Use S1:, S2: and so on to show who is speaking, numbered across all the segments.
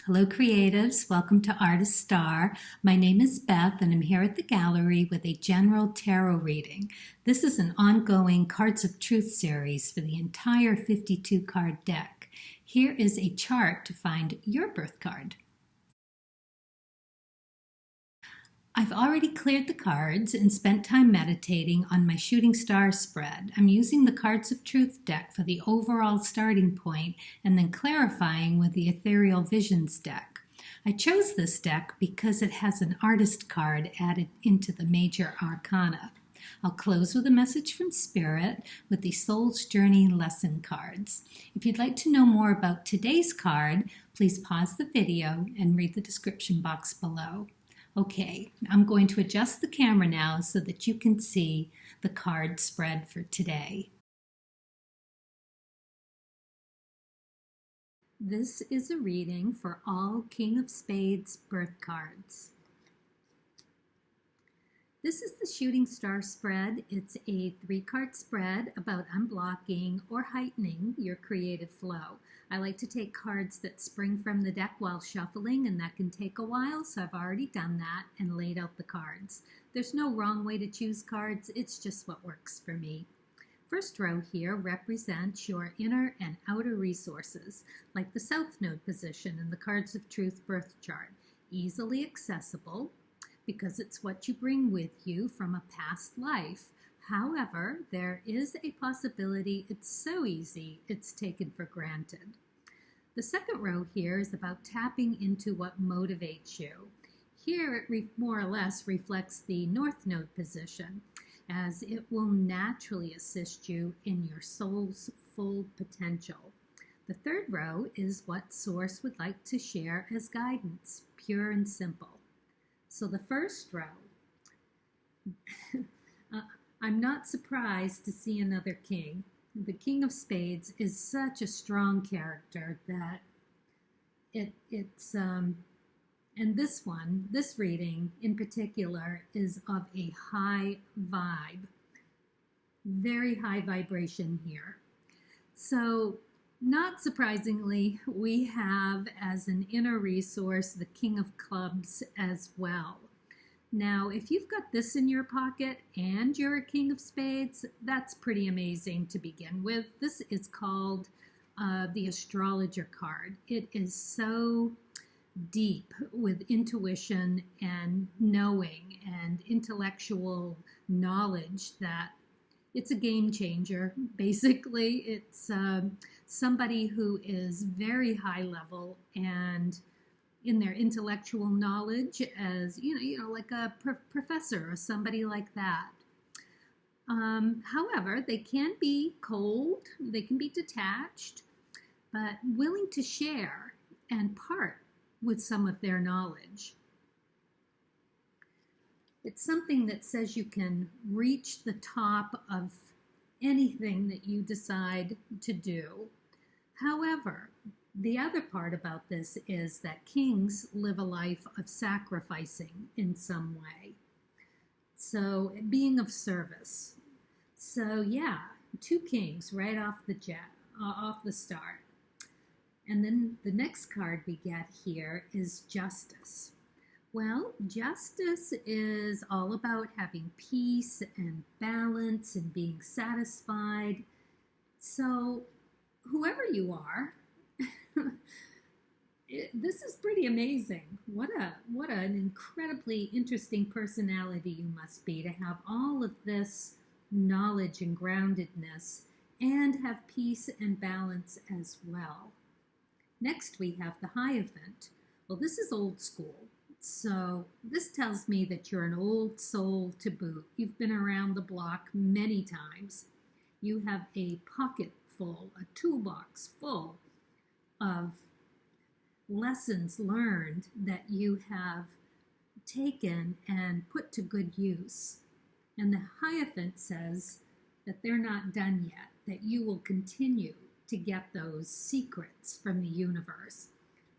S1: Hello creatives, welcome to Artist Star. My name is Beth and I'm here at the gallery with a general tarot reading. This is an ongoing Cards of Truth series for the entire 52 card deck. Here is a chart to find your birth card. I've already cleared the cards and spent time meditating on my shooting star spread. I'm using the Cards of Truth deck for the overall starting point and then clarifying with the Ethereal Visions deck. I chose this deck because it has an artist card added into the major arcana. I'll close with a message from Spirit with the Soul's Journey lesson cards. If you'd like to know more about today's card, please pause the video and read the description box below. Okay, I'm going to adjust the camera now so that you can see the card spread for today. This is a reading for all King of Spades birth cards. This is the shooting star spread. It's a 3-card spread about unblocking or heightening your creative flow. I like to take cards that spring from the deck while shuffling, and that can take a while, so I've already done that and laid out the cards. There's no wrong way to choose cards, it's just what works for me. First row here represents your inner and outer resources, like the South Node position in the Cards of Truth birth chart. Easily accessible, because it's what you bring with you from a past life. However, there is a possibility it's so easy it's taken for granted. The second row here is about tapping into what motivates you. Here it more or less reflects the North Node position, as it will naturally assist you in your soul's full potential. The third row is what Source would like to share as guidance, pure and simple. So the first row, I'm not surprised to see another king. The King of Spades is such a strong character that and this reading in particular is of a high vibe, very high vibration here. So not surprisingly, we have as an inner resource the King of Clubs as well. Now, if you've got this in your pocket and you're a King of Spades, that's pretty amazing to begin with. This is called the Astrologer card. It is so deep with intuition and knowing and intellectual knowledge that it's a game changer. Basically, it's somebody who is very high level and in their intellectual knowledge, as like a professor or somebody like that. However, they can be cold, they can be detached, but willing to share and part with some of their knowledge. It's something that says you can reach the top of anything that you decide to do. However, the other part about this is that kings live a life of sacrificing in some way. So being of service. So yeah, 2 kings right off the start. And then the next card we get here is Justice. Well, justice is all about having peace and balance and being satisfied. So whoever you are, this is pretty amazing. What an incredibly interesting personality you must be to have all of this knowledge and groundedness and have peace and balance as well. Next we have the Hierophant. Well, this is old school. So this tells me that you're an old soul to boot. You've been around the block many times. You have a pocket full, a toolbox full of lessons learned that you have taken and put to good use. And the Hierophant says that they're not done yet, that you will continue to get those secrets from the universe,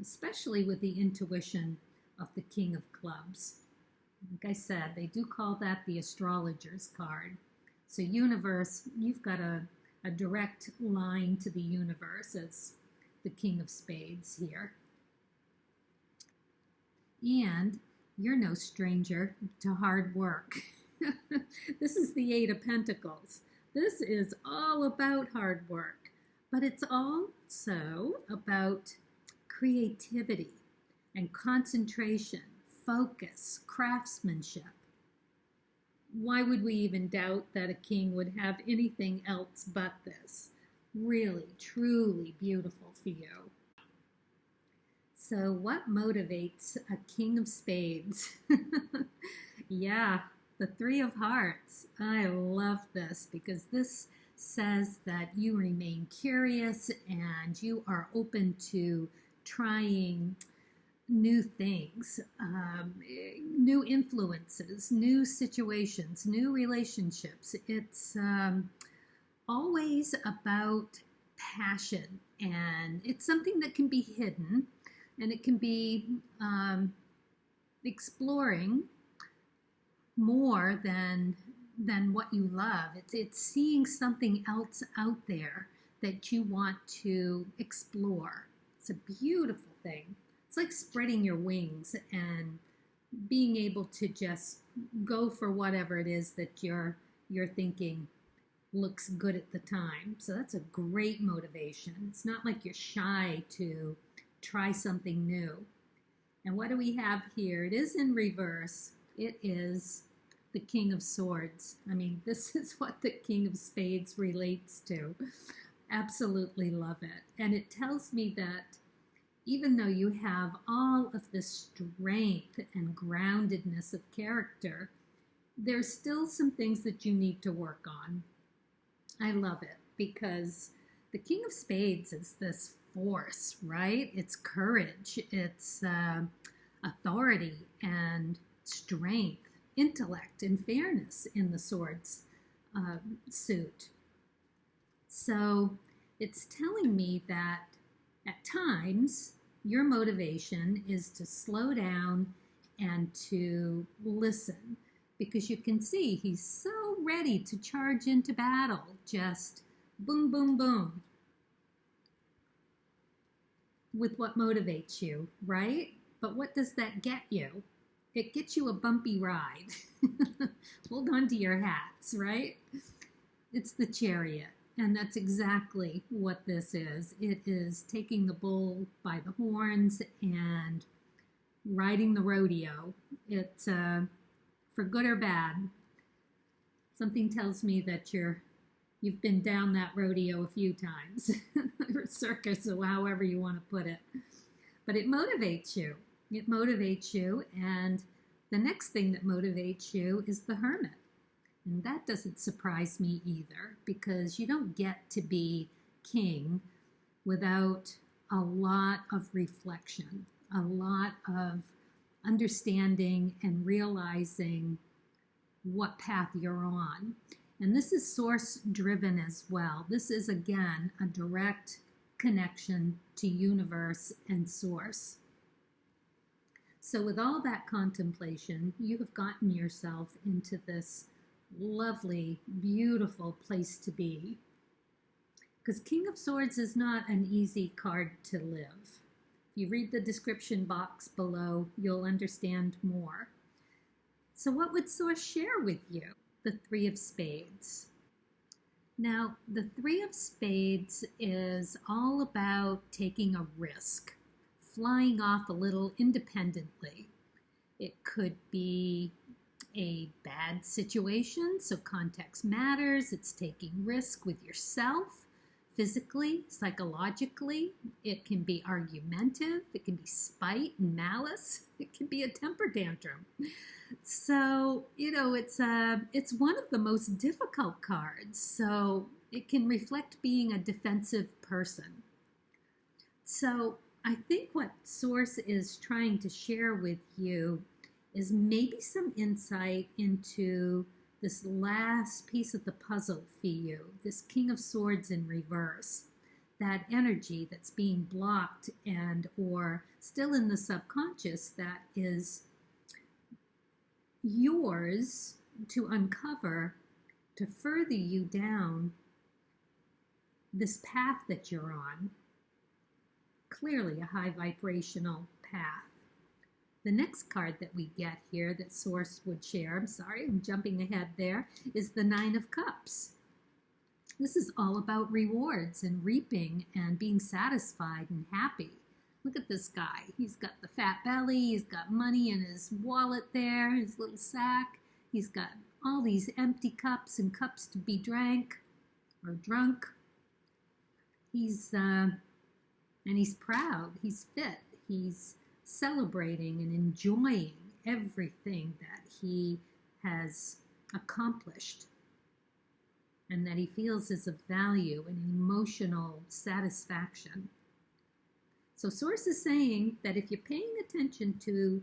S1: especially with the intuition of the King of Clubs. Like I said, they do call that the Astrologer's card. So universe, you've got a direct line to the universe as the King of Spades here. And you're no stranger to hard work. This is the Eight of Pentacles. This is all about hard work, but it's also about creativity and concentration, focus, craftsmanship. Why would we even doubt that a king would have anything else but this? Really, truly beautiful for you. So what motivates a King of Spades? Yeah, the Three of Hearts. I love this because this says that you remain curious and you are open to trying new things, new influences, new situations, new relationships. It's always about passion, and it's something that can be hidden, and it can be exploring more than what you love. It's seeing something else out there that you want to explore. It's a beautiful thing. It's like spreading your wings and being able to just go for whatever it is that you're thinking looks good at the time. So that's a great motivation. It's not like you're shy to try something new. And what do we have here? It is in reverse. It is the King of Swords. I mean, this is what the King of Spades relates to. Absolutely love it. And it tells me that even though you have all of the strength and groundedness of character, there's still some things that you need to work on. I love it because the King of Spades is this force, right? It's courage, it's authority and strength, intellect and fairness in the swords suit. So it's telling me that at times your motivation is to slow down and to listen, because you can see he's so ready to charge into battle. Just boom, boom, boom. With what motivates you, right? But what does that get you? It gets you a bumpy ride. Hold on to your hats, right? It's the Chariot, and that's exactly what this is. It is taking the bull by the horns and riding the rodeo. It's for good or bad. Something tells me that you've been down that rodeo a few times, or circus, or however you want to put it. But it motivates you. It motivates you, and the next thing that motivates you is the Hermit. And that doesn't surprise me either, because you don't get to be king without a lot of reflection, a lot of understanding and realizing what path you're on. And this is source driven as well. This is, again, a direct connection to universe and source. So with all that contemplation, you have gotten yourself into this lovely, beautiful place to be. Because King of Swords is not an easy card to live. If you read the description box below, you'll understand more. So what would Source share with you? The Three of Spades. Now, the Three of Spades is all about taking a risk, flying off a little independently. It could be a bad situation, so context matters. It's taking risk with yourself, physically, psychologically. It can be argumentative. It can be spite and malice. It can be a temper tantrum. So, it's one of the most difficult cards. So it can reflect being a defensive person. So I think what Source is trying to share with you is maybe some insight into this last piece of the puzzle for you, this King of Swords in reverse, that energy that's being blocked and or still in the subconscious that is yours to uncover, to further you down this path that you're on. Clearly a high vibrational path. The next card that we get here that Source would share, I'm sorry, I'm jumping ahead there, is the Nine of Cups. This is all about rewards and reaping and being satisfied and happy. Look at this guy. He's got the fat belly. He's got money in his wallet there, his little sack. He's got all these empty cups and cups to be drank or drunk. And he's proud. He's fit. He's celebrating and enjoying everything that he has accomplished and that he feels is of value and emotional satisfaction. So Source is saying that if you're paying attention to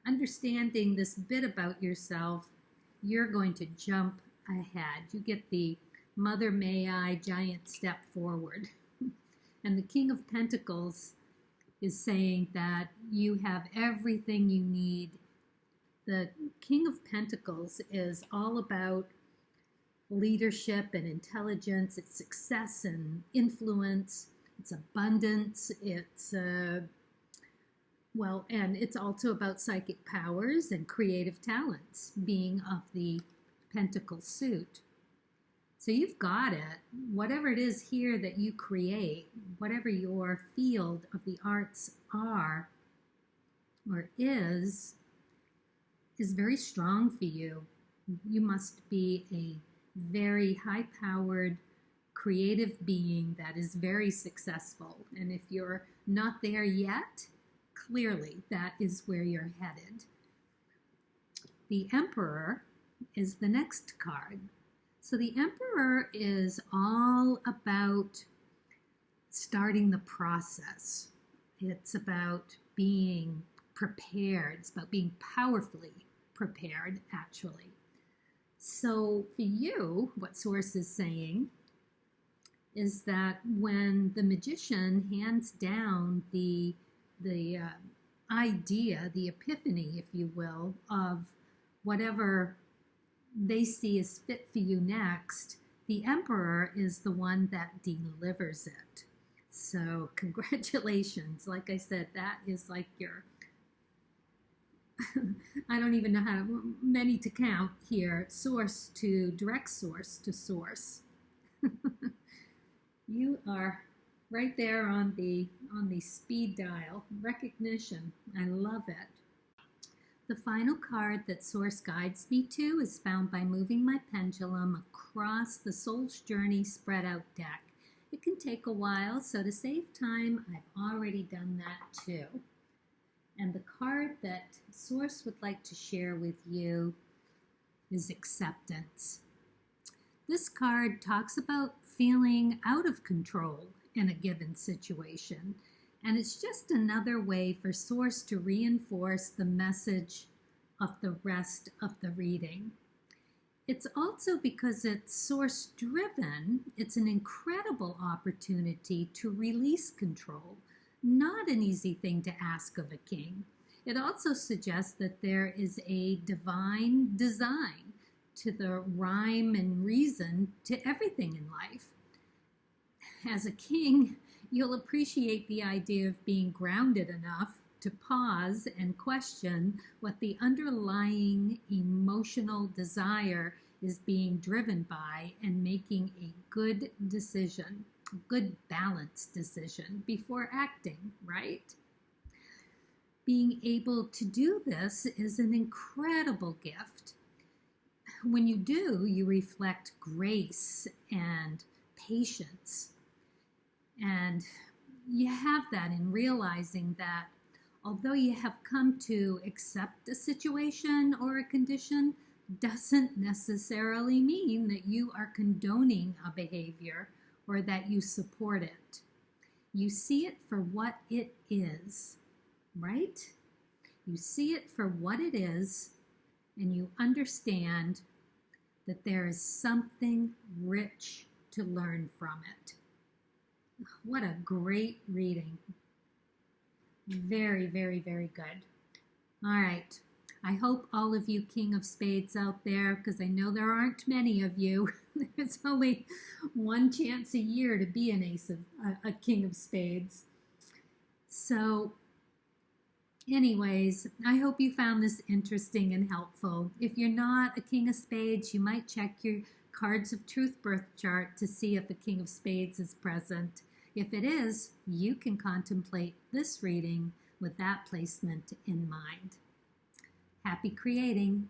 S1: understanding this bit about yourself, you're going to jump ahead. You get the Mother May I giant step forward. And the King of Pentacles is saying that you have everything you need. The King of Pentacles is all about leadership and intelligence. It's success and influence. It's abundance. It's, and it's also about psychic powers and creative talents, being of the Pentacle suit. So you've got it. Whatever it is here that you create, whatever your field of the arts are or is very strong for you. You must be a very high-powered, creative being that is very successful. And if you're not there yet, clearly that is where you're headed. The Emperor is the next card. So the Emperor is all about starting the process. It's about being prepared. It's about being powerfully prepared, actually. So for you, what Source is saying is that when the magician hands down the idea, the epiphany, if you will, of whatever they see as fit for you next, the Emperor is the one that delivers it. So congratulations. Like I said, that is like your, I don't even know many to count here, source to direct source to source. You are right there on the speed dial. Recognition. I love it. The final card that Source guides me to is found by moving my pendulum across the Soul's Journey spread out deck. It can take a while, so to save time, I've already done that too. And the card that Source would like to share with you is Acceptance. This card talks about feeling out of control in a given situation. And it's just another way for Source to reinforce the message of the rest of the reading. It's also because it's source-driven, it's an incredible opportunity to release control. Not an easy thing to ask of a king. It also suggests that there is a divine design to the rhyme and reason to everything in life. As a king, you'll appreciate the idea of being grounded enough to pause and question what the underlying emotional desire is being driven by and making a good decision, a good balanced decision before acting, right? Being able to do this is an incredible gift. When you do, you reflect grace and patience. And you have that in realizing that although you have come to accept a situation or a condition, doesn't necessarily mean that you are condoning a behavior or that you support it. You see it for what it is, right? You see it for what it is, and you understand that there is something rich to learn from it. What a great reading. Very, very, very good. All right. I hope all of you King of Spades out there, because I know there aren't many of you. There's only one chance a year to be an ace of a King of Spades. So Anyways, I hope you found this interesting and helpful. If you're not a King of Spades, you might check your Cards of Truth birth chart to see if a King of Spades is present. If it is, you can contemplate this reading with that placement in mind. Happy creating!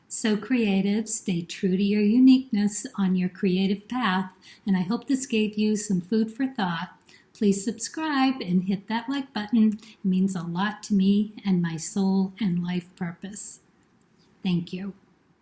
S1: So creative, stay true to your uniqueness on your creative path, and I hope this gave you some food for thought. Please subscribe and hit that like button. It means a lot to me and my soul and life purpose. Thank you.